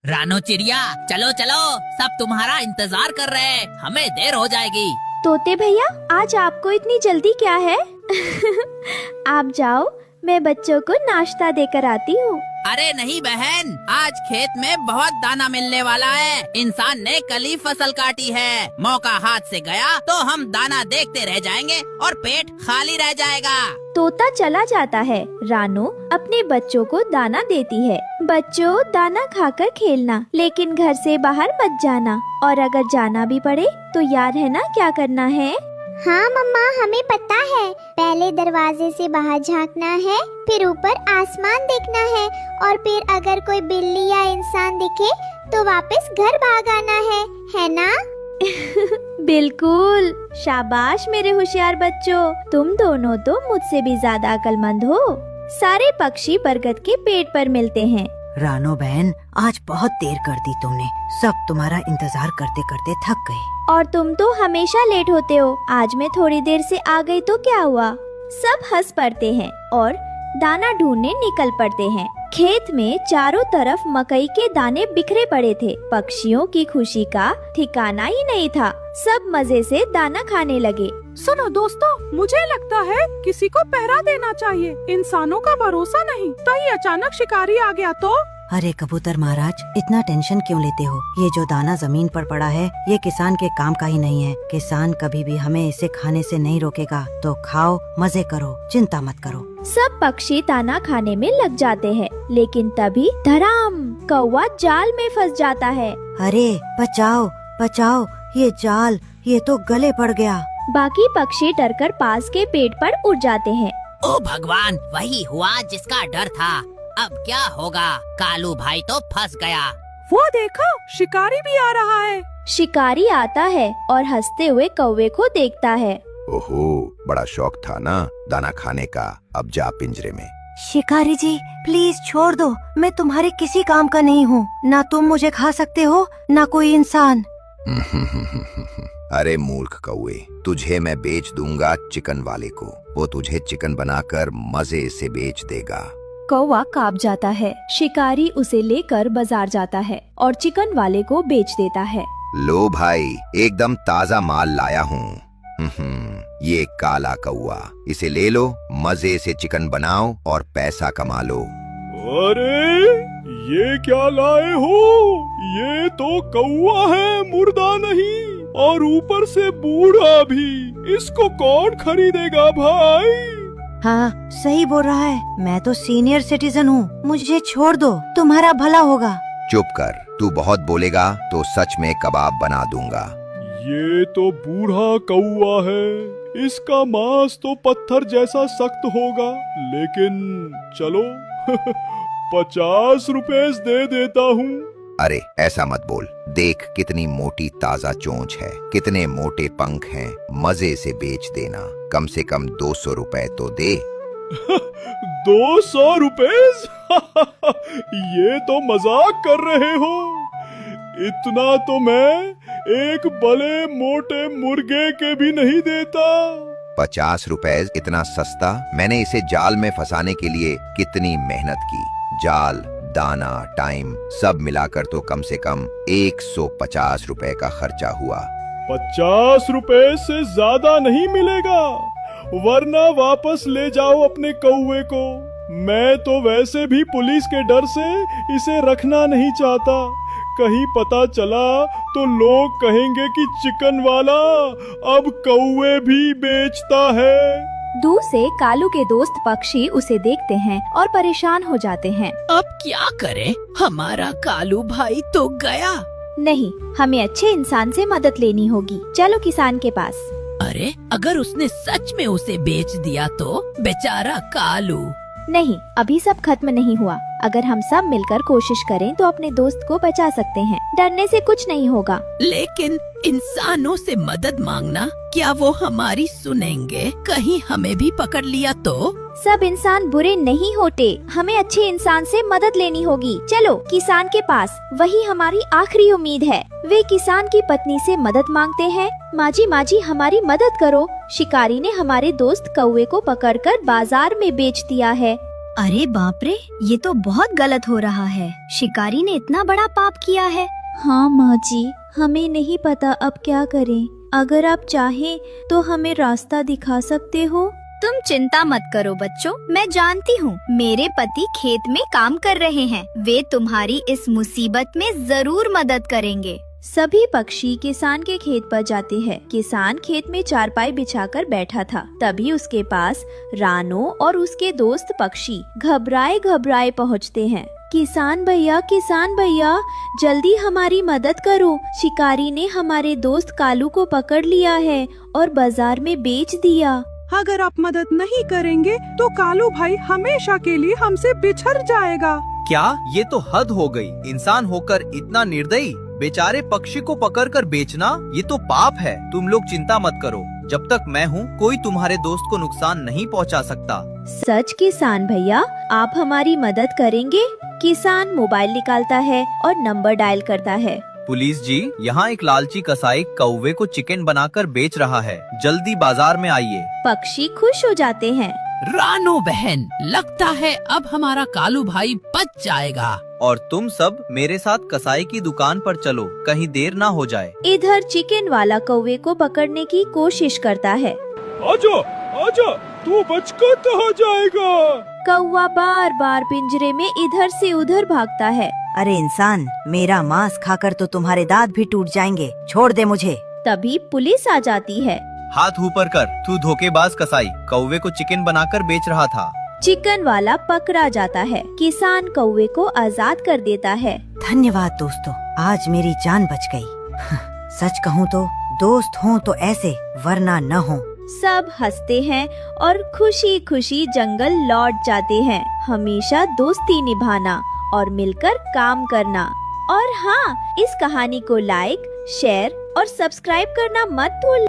रानो चिड़िया, चलो चलो, सब तुम्हारा इंतजार कर रहे हैं, हमें देर हो जाएगी। तोते भैया, आज आपको इतनी जल्दी क्या है? आप जाओ, मैं बच्चों को नाश्ता देकर आती हूँ। अरे नहीं बहन, आज खेत में बहुत दाना मिलने वाला है। इंसान ने कल ही फसल काटी है, मौका हाथ से गया तो हम दाना देखते रह जाएंगे और पेट खाली रह जाएगा। तोता चला जाता है। रानो अपने बच्चों को दाना देती है। बच्चों, दाना खाकर खेलना, लेकिन घर से बाहर मत जाना, और अगर जाना भी पड़े तो याद है ना क्या करना है? हाँ मम्मा, हमें पता है। पहले दरवाजे से बाहर झांकना है, फिर ऊपर आसमान देखना है, और फिर अगर कोई बिल्ली या इंसान दिखे तो वापस घर भाग आना है ना? बिल्कुल, शाबाश मेरे होशियार बच्चों, तुम दोनों तो मुझसे भी ज्यादा अक्लमंद हो। सारे पक्षी बरगद के पेड़ पर मिलते हैं। रानो बहन, आज बहुत देर कर दी तुमने, सब तुम्हारा इंतजार करते करते थक गए। और तुम तो हमेशा लेट होते हो, आज मैं थोड़ी देर से आ गई तो क्या हुआ? सब हंस पड़ते हैं और दाना ढूंढने निकल पड़ते हैं। खेत में चारों तरफ मकई के दाने बिखरे पड़े थे। पक्षियों की खुशी का ठिकाना ही नहीं था। सब मजे से दाना खाने लगे। सुनो दोस्तों, मुझे लगता है किसी को पहरा देना चाहिए। इंसानों का भरोसा नहीं, कहीं अचानक शिकारी आ गया तो? अरे कबूतर महाराज, इतना टेंशन क्यों लेते हो? ये जो दाना जमीन पर पड़ा है, ये किसान के काम का ही नहीं है। किसान कभी भी हमें इसे खाने से नहीं रोकेगा, तो खाओ, मजे करो, चिंता मत करो। सब पक्षी दाना खाने में लग जाते हैं, लेकिन तभी धड़ाम, कौवा जाल में फंस जाता है। अरे बचाओ बचाओ, ये जाल, ये तो गले पड़ गया। बाकी पक्षी डरकर पास के पेड़ पर उड़ जाते हैं। ओ भगवान, वही हुआ जिसका डर था। अब क्या होगा? कालू भाई तो फंस गया। वो देखो, शिकारी भी आ रहा है। शिकारी आता है और हंसते हुए कौवे को देखता है। ओहो, बड़ा शौक था ना दाना खाने का, अब जा पिंजरे में। शिकारी जी, प्लीज छोड़ दो, मैं तुम्हारे किसी काम का नहीं हूँ। ना तुम मुझे खा सकते हो, ना कोई इंसान। अरे मूर्ख कौवे, तुझे मैं बेच दूंगा चिकन वाले को। वो तुझे चिकन बनाकर मजे से बेच देगा। कौवा कांप जाता है। शिकारी उसे लेकर बाजार जाता है और चिकन वाले को बेच देता है। लो भाई, एकदम ताजा माल लाया हूँ। ये काला कौवा, इसे ले लो, मजे से चिकन बनाओ और पैसा कमा लो। अरे ये क्या लाए हो? ये तो कौवा है, मुर्दा नहीं, और ऊपर से बूढ़ा भी। इसको कौन खरीदेगा भाई? हाँ, सही बोल रहा है। मैं तो सीनियर सिटीजन हूँ, मुझे छोड़ दो, तुम्हारा भला होगा। चुप कर, तू बहुत बोलेगा तो सच में कबाब बना दूंगा। ये तो बूढ़ा कौवा है, इसका मांस तो पत्थर जैसा सख्त होगा, लेकिन चलो 50 रुपए दे देता हूँ। अरे ऐसा मत बोल, देख कितनी मोटी ताजा चोंच है, कितने मोटे पंख हैं, मजे से बेच देना। कम से कम 200 रुपए तो दे। 200 रुपए? ये तो मजाक कर रहे हो। इतना तो मैं एक बड़े मोटे मुर्गे के भी नहीं देता। 50 रुपए इतना सस्ता? मैंने इसे जाल में फंसाने के लिए कितनी मेहनत की। जाल, दाना, टाइम सब मिलाकर तो कम से कम 150 रुपए का खर्चा हुआ। 50 रुपए से ज्यादा नहीं मिलेगा, वरना वापस ले जाओ अपने कौवे को। मैं तो वैसे भी पुलिस के डर से इसे रखना नहीं चाहता। कहीं पता चला तो लोग कहेंगे कि चिकन वाला अब कौवे भी बेचता है। दूर से कालू के दोस्त पक्षी उसे देखते हैं और परेशान हो जाते हैं। अब क्या करें? हमारा कालू भाई तो गया। नहीं, हमें अच्छे इंसान से मदद लेनी होगी। चलो किसान के पास। अरे अगर उसने सच में उसे बेच दिया तो? बेचारा कालू। नहीं, अभी सब खत्म नहीं हुआ। अगर हम सब मिलकर कोशिश करें तो अपने दोस्त को बचा सकते हैं। डरने से कुछ नहीं होगा। लेकिन इंसानों से मदद मांगना, क्या वो हमारी सुनेंगे? कहीं हमें भी पकड़ लिया तो? सब इंसान बुरे नहीं होते, हमें अच्छे इंसान से मदद लेनी होगी। चलो किसान के पास, वही हमारी आखिरी उम्मीद है। वे किसान की पत्नी से मदद मांगते हैं। माँ जी हमारी मदद करो। शिकारी ने हमारे दोस्त कौवे को पकड़कर बाजार में बेच दिया है। अरे बाप रे, ये तो बहुत गलत हो रहा है। शिकारी ने इतना बड़ा पाप किया है। हाँ माँ जी, हमें नहीं पता अब क्या करें। अगर आप चाहें तो हमें रास्ता दिखा सकते हो। तुम चिंता मत करो बच्चों, मैं जानती हूँ मेरे पति खेत में काम कर रहे हैं। वे तुम्हारी इस मुसीबत में जरूर मदद करेंगे। सभी पक्षी किसान के खेत पर जाते हैं। किसान खेत में चारपाई बिछाकर बैठा था। तभी उसके पास रानो और उसके दोस्त पक्षी घबराए घबराए पहुँचते हैं। किसान भैया, जल्दी हमारी मदद करो। शिकारी ने हमारे दोस्त कालू को पकड़ लिया है और बाजार में बेच दिया। अगर आप मदद नहीं करेंगे तो कालू भाई हमेशा के लिए हमसे बिछड़ जाएगा। क्या? ये तो हद हो गई। इंसान होकर इतना निर्दयी। बेचारे पक्षी को पकड़कर बेचना, ये तो पाप है। तुम लोग चिंता मत करो, जब तक मैं हूँ कोई तुम्हारे दोस्त को नुकसान नहीं पहुँचा सकता। सच किसान भैया, आप हमारी मदद करेंगे? किसान मोबाइल निकालता है और नंबर डायल करता है। पुलिस जी, यहाँ एक लालची कसाई कौवे को चिकन बनाकर बेच रहा है, जल्दी बाजार में आइए। पक्षी खुश हो जाते हैं। रानो बहन, लगता है अब हमारा कालू भाई बच जाएगा। और तुम सब मेरे साथ कसाई की दुकान पर चलो, कहीं देर ना हो जाए। इधर चिकन वाला कौवे को पकड़ने की कोशिश करता है। आजा, आजा, तू बचकर कहाँ जाएगा? कौवा बार बार पिंजरे में इधर से उधर भागता है। अरे इंसान, मेरा मांस खाकर तो तुम्हारे दांत भी टूट जाएंगे। छोड़ दे मुझे। तभी पुलिस आ जाती है। हाथ ऊपर कर, तू धोखेबाज कसाई कौवे को चिकन बनाकर बेच रहा था। चिकन वाला पकड़ा जाता है। किसान कौवे को आजाद कर देता है। धन्यवाद दोस्तों, आज मेरी जान बच गई। सच कहूँ तो दोस्त हों तो ऐसे, वरना न हो। सब हंसते हैं और खुशी खुशी जंगल लौट जाते हैं। हमेशा दोस्ती निभाना और मिलकर काम करना। और हाँ, इस कहानी को लाइक, शेयर और सब्सक्राइब करना मत भूल।